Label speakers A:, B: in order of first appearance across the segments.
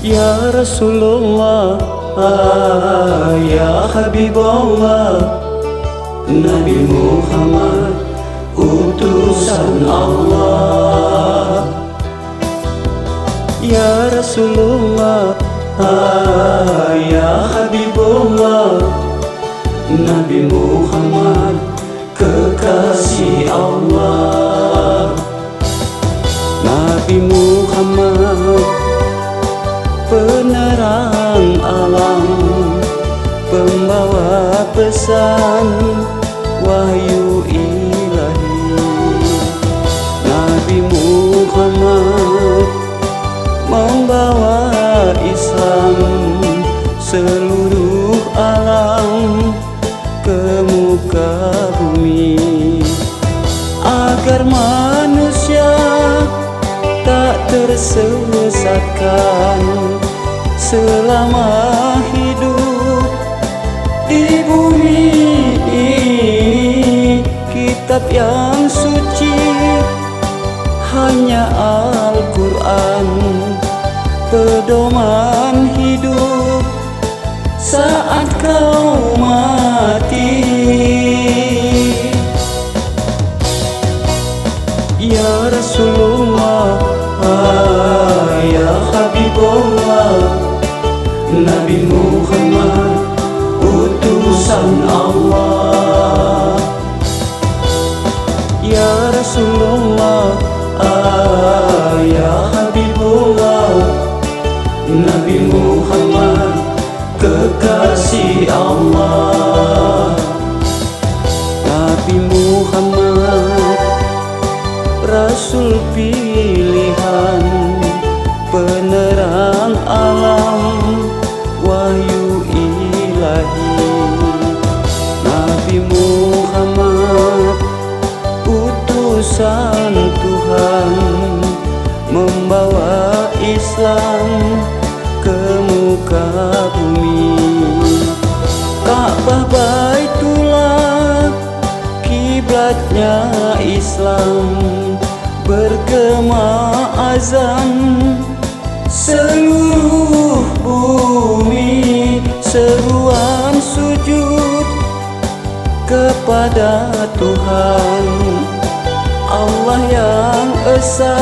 A: Ya Rasulullah, ya Habibullah, Nabi Muhammad utusan Allah. Ya Rasulullah, ya Habibullah, Nabi Muhammad kekasih Allah. Nabi Muhammad penerang alam, pembawa pesan wahyu ilahi. Nabi Muhammad membawa Islam seluruh alam ke muka bumi, agar manusia tak tersesatkan selama hidup di bumi ini. Kitab yang suci hanya Al-Quran, pedoman hidup saat kau mati. Ya Rasulullah, ya Habibullah, Nabi Muhammad utusan Allah. Ya Rasulullah, ya Habibullah, Nabi Muhammad kekasih Allah. Nabi Muhammad Rasul pilihan, penerang alam wahyu ilahi. Nabi Muhammad utusan Tuhan, membawa Islam ke muka bumi. Ka'bah Baitullah kiblatnya Islam, bergema azan seluruh bumi, seruan sujud kepada Tuhan Allah yang esa,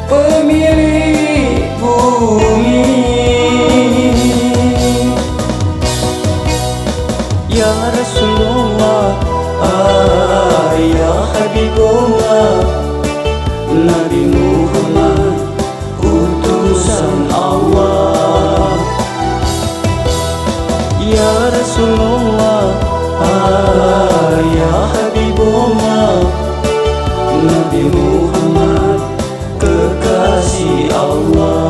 A: pemilik bumi. Ya Rasulullah, ya Habibullah, Nabi Muhammad utusan Allah. Ya Rasulullah, ya Habibullah, Nabi Muhammad kekasih Allah.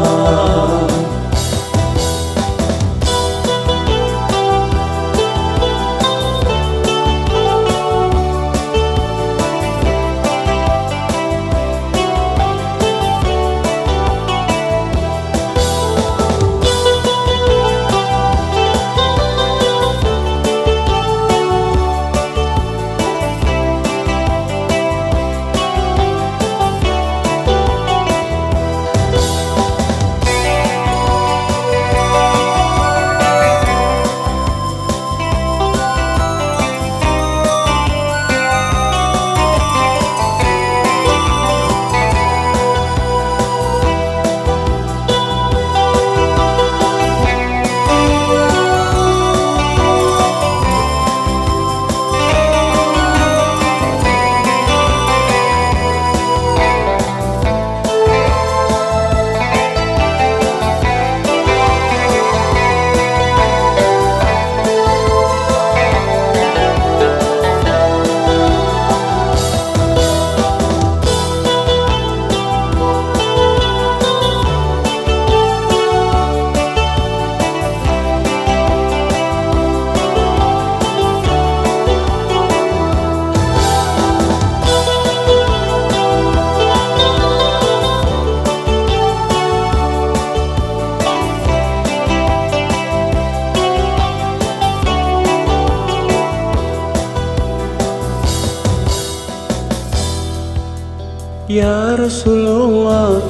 A: Ya Rasulullah,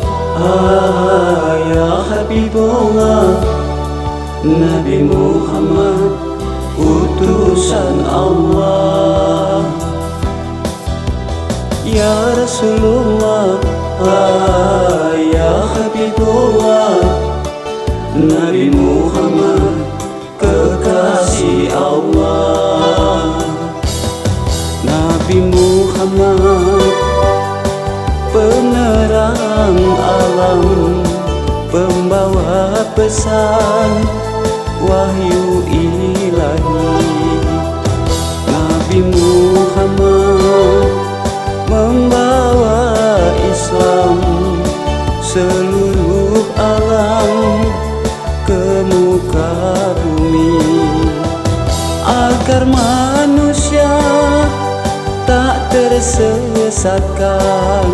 A: ya Habibullah, Nabi Muhammad utusan Allah. Ya Rasulullah, ya Habibullah, Nabi Muhammad kekasih Allah. Nabi Muhammad penerang alam, pembawa pesan wahyu ilahi. Nabi Muhammad membawa Islam seluruh alam ke muka bumi, agar manusia tak tersesatkan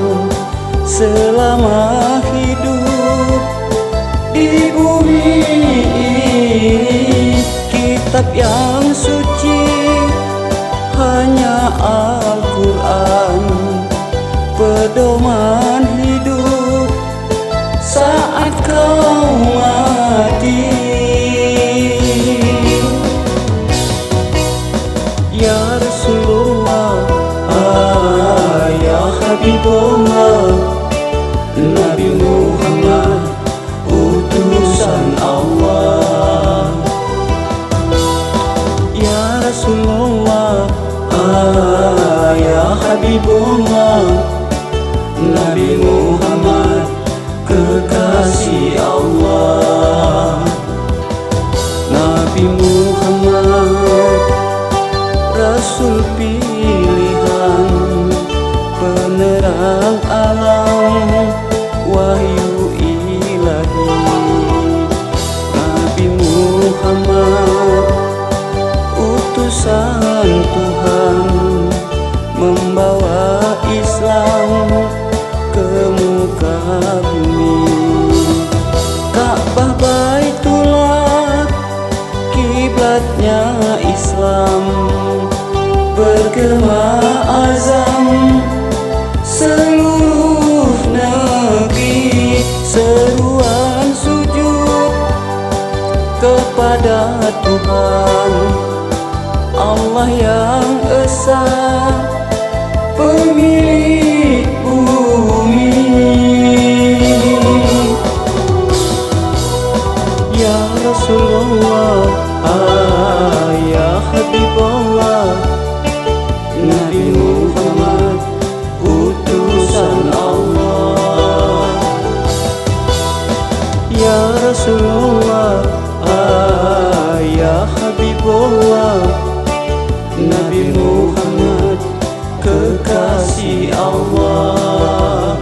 A: selama hidup di bumi ini. Kitab yang suci hanya Al-Quran, pedoman hidup saat kau mati. Ya Rasulullah, ya Habibullah, Nabi Muhammad utusan Allah. Ya Rasulullah, ya Habibullah, Nabi Muhammad kekasih Allah. Nabi Muhammad Rasul pilihan, penerang alam wahyu ilahi. Nabi Muhammad utusan Tuhan, membawa Islam ke muka bumi. Ka'bah Baitullah kiblatnya Islam, bergema azam seluruh negeri. Seruan sujud kepada Tuhan Allah yang esa, pemilik bumi. Ya Rasulullah, ya Habibullah, Nabi Muhammad utusan Allah. Ya Rasulullah, ya Habibullah, Nabi Muhammad kekasih Allah.